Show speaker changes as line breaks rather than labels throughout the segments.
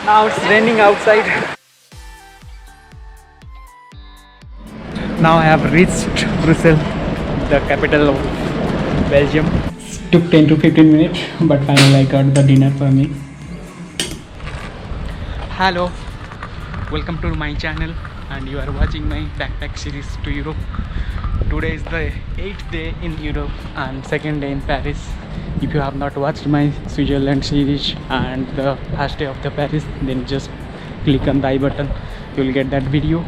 Now it's raining outside. Now I have reached Brussels, the capital of Belgium. It took 10 to 15 minutes, but finally I got the dinner for me. Hello, welcome to my channel, and you are watching my backpack series to Europe. Today is the 8th day in Europe and 2nd day in Paris. If you have not watched my Switzerland series and the first day of the Paris, then just click on the I button, you will get that video.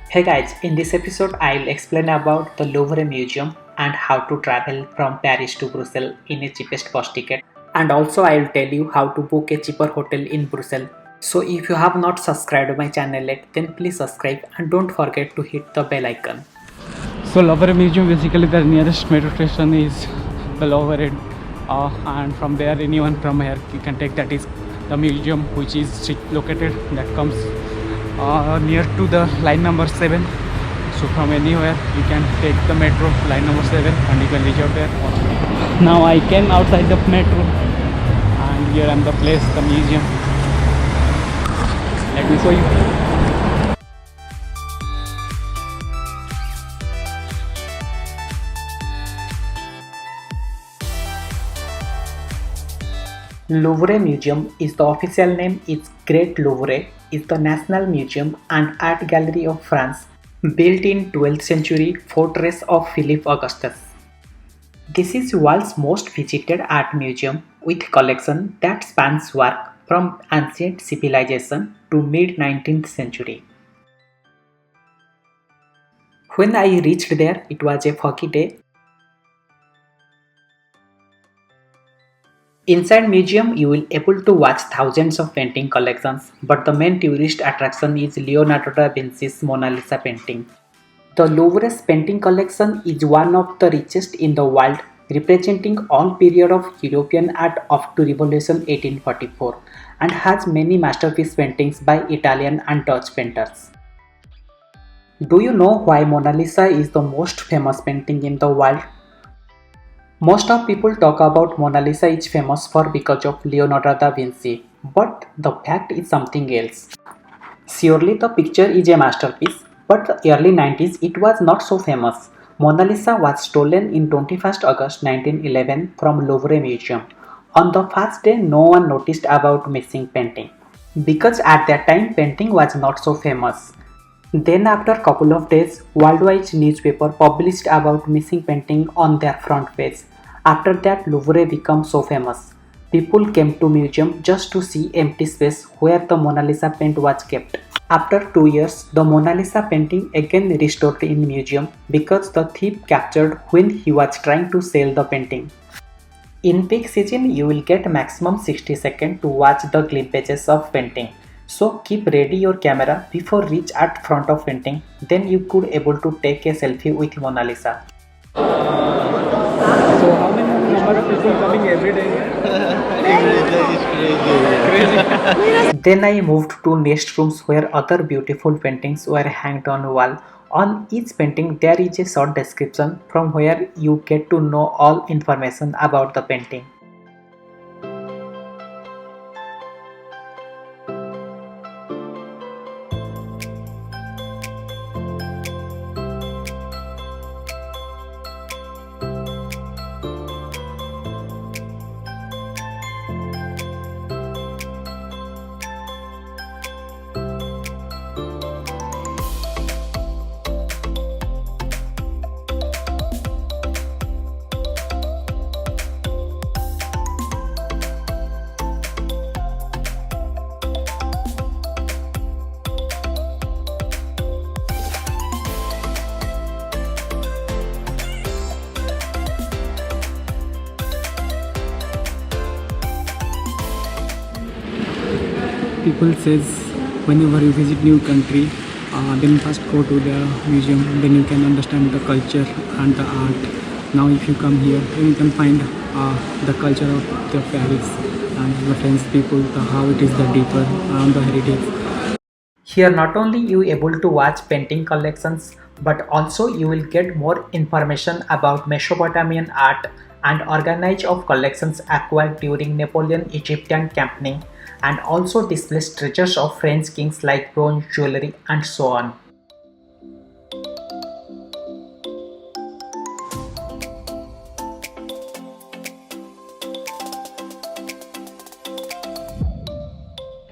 Hey guys, in this episode I'll explain about the Louvre Museum and how to travel from Paris to Brussels in a cheapest bus ticket, and also I'll tell you how to book a cheaper hotel in Brussels. So if you have not subscribed to my channel yet, then please subscribe and don't forget to hit the bell icon.
So Louvre Museum, basically the nearest metro station is the Louvre, and from there anyone from here you can take, that is the museum, which is located, that comes near to the line number 7. So from anywhere you can take the metro line number 7 and you can reach out there. Now I came outside the metro and here am the place, the museum. Let me show you.
Louvre Museum is the official name. Is Great Louvre is the national museum and art gallery of France, built in 12th century fortress of Philip Augustus. This is world's most visited art museum with collection that spans work from ancient civilization to mid 19th century. When I reached there, it was a foggy day. Inside museum, you will able to watch thousands of painting collections, but the main tourist attraction is Leonardo da Vinci's Mona Lisa painting. The Louvre's painting collection is one of the richest in the world, representing all period of European art up to Revolution 1844, and has many masterpiece paintings by Italian and Dutch painters. Do you know why Mona Lisa is the most famous painting in the world? Most of people talk about Mona Lisa is famous for because of Leonardo da Vinci, but the fact is something else. Surely the picture is a masterpiece, but the early 90s it was not so famous. Mona Lisa was stolen in 21st August 1911 from Louvre Museum. On the first day, no one noticed about missing painting, because at that time painting was not so famous. Then after couple of days, worldwide newspaper published about missing painting on their front page. After that, Louvre became so famous. People came to museum just to see empty space where the Mona Lisa paint was kept. After 2 years, the Mona Lisa painting again restored in museum because the thief captured when he was trying to sell the painting. In peak season, you will get maximum 60 seconds to watch the glimpses of painting. So keep ready your camera before reach at front of painting, then you could able to take a selfie with Mona Lisa.
So how many number of people coming every day?
Every day is crazy.
Then I moved to next rooms where other beautiful paintings were hanged on wall. On each painting there is a short description from where you get to know all information about the painting.
People says whenever you visit new country, then first go to the museum, then you can understand the culture and the art. Now if you come here, then you can find the culture of the Paris and the French people, how it is the deeper around the heritage.
Here not only you able to watch painting collections, but also you will get more information about Mesopotamian art and organize of collections acquired during Napoleon Egyptian campaign and also displays treasures of French kings like bronze jewelry and so on.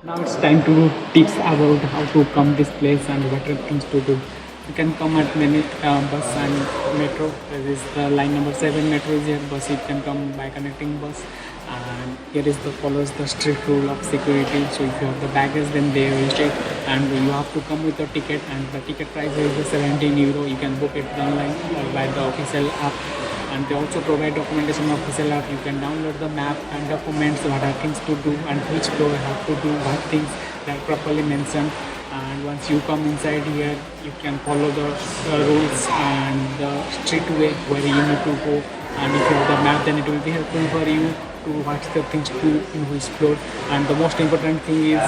Now it's time to do tips about how to come this place and what are things to do. You can come at many bus and metro. There is the line number 7 metro is here. Bus you can come by connecting bus. And here is the follows the strict rule of security. So if you have the baggage, then they will check, and you have to come with a ticket. And the ticket price is the 17 euro. You can book it online or by the official app. And they also provide documentation of official app. You can download the map and documents what are things to do and which floor you have to do what things that properly mentioned. And once you come inside here, you can follow the rules and the street way where you need to go. And if you have the map, then it will be helpful for you to what's the things to do in which floor. And the most important thing is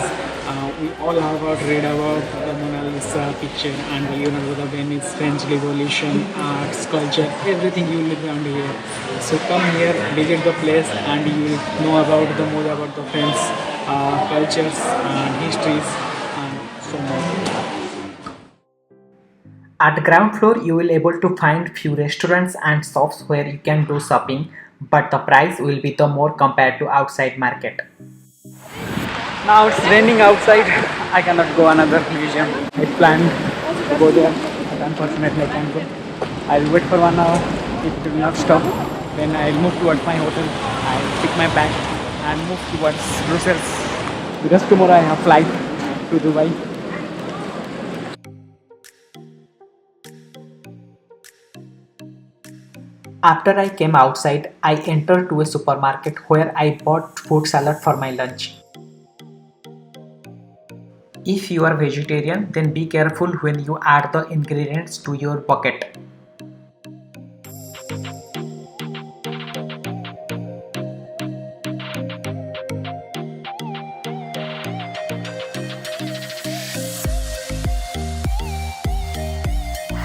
we all have read about the Mona Lisa picture and the Leonardo da Vinci, French Revolution, art, sculpture, everything you will find here. So come here, visit the place, and you will know about the more about the French cultures and histories and so on.
At ground floor, you will able to find few restaurants and shops where you can do shopping, but the price will be the more compared to outside market.
Now it's raining outside. I cannot go another museum. I planned to go there, but unfortunately I can't go. I'll wait for 1 hour. If it will not stop, then I'll move towards my hotel. I'll pick my bag and move towards Brussels, because tomorrow I have flight to Dubai.
After I came outside, I entered to a supermarket where I bought fruit salad for my lunch. If you are vegetarian, then be careful when you add the ingredients to your bucket.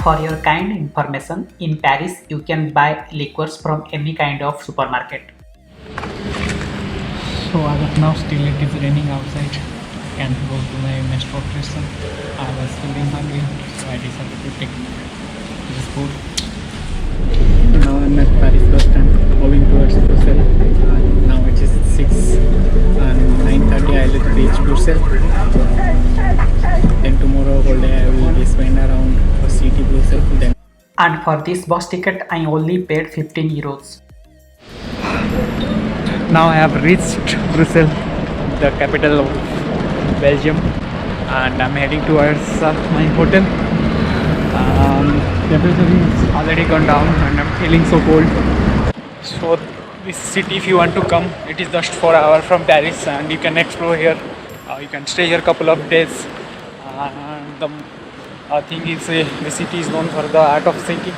For your kind information, in Paris you can buy liquors from any kind of supermarket.
So as of now, still it is raining outside. I can't go to my metro station. I was feeling hungry, so I decided to take this food. Now I'm at Paris bus stand, moving towards Brussels. Now it is 6 and 9:30. I will reach Brussels. Then tomorrow whole day I will be spend around the city Brussels. Then
And for this bus ticket I only paid 15 euros.
now I have reached Brussels, the capital of Belgium, and I'm heading towards my hotel. Temperature is already gone down and I'm feeling so cold. So this city, if you want to come, it is just 4 hours from Paris, and you can explore here. You can stay here a couple of days. And the thing is, the city is known for the art of city,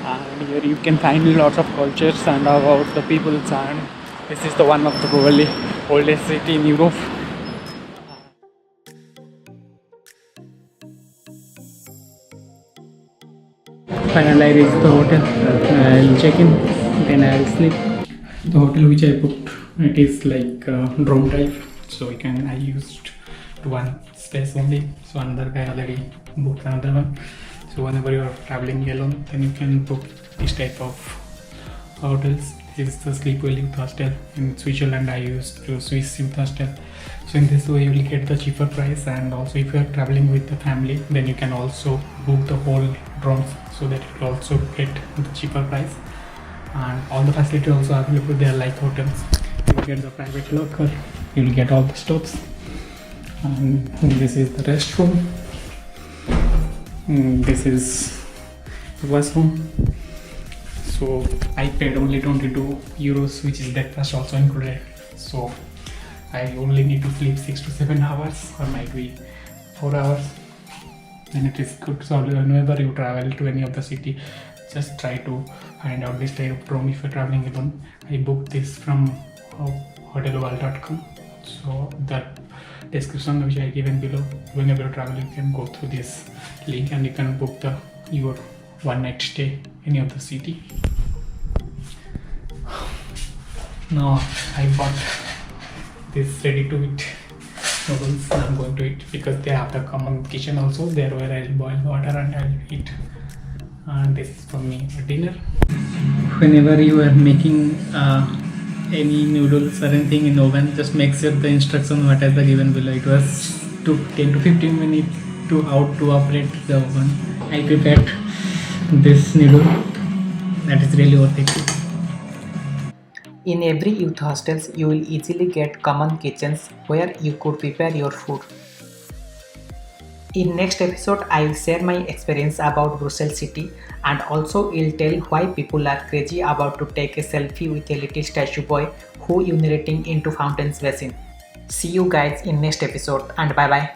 and here you can find lots of cultures and about the peoples. And this is the one of the probably oldest city in Europe. Finally, I reached the hotel. I'll check in, then I'll sleep. The hotel which I booked, it is like dorm type, so I used one space only. So another guy already booked another one. So whenever you are traveling alone, then you can book this type of hotels. This is the Sleepwell Youth Hostel in Switzerland. I used the Swiss Youth Hostel. So in this way you will get the cheaper price, and also if you are traveling with the family, then you can also book the whole rooms, so that you will also get the cheaper price. And all the facilities also available there like hotels. You will get the private locker, you will get all the stops. And this is the restroom. This is the washroom. So I paid only 22 euros, which is breakfast also included. So I only need to sleep 6 to 7 hours, or might be 4 hours. And it is good. So whenever you travel to any of the city, just try to find out this type of room if you're traveling alone. I booked this from hotelworld.com. So the description which I given below, whenever you travel, you can go through this link and you can book your one night stay any of the city. Now I bought this ready to eat noodles I'm going to eat, because they have the common kitchen also there where I'll boil water and I'll eat. And this is for me for dinner. Whenever you are making any noodles or anything in oven, just make sure the instruction what is given below. It was took 10 to 15 minutes to how to operate the oven. I prepared this noodle that is really worth it.
In every youth hostels, you will easily get common kitchens where you could prepare your food. In next episode, I will share my experience about Brussels city, and also will tell why people are crazy about to take a selfie with a little statue boy who urinating into fountain's basin. See you guys in next episode, and bye bye.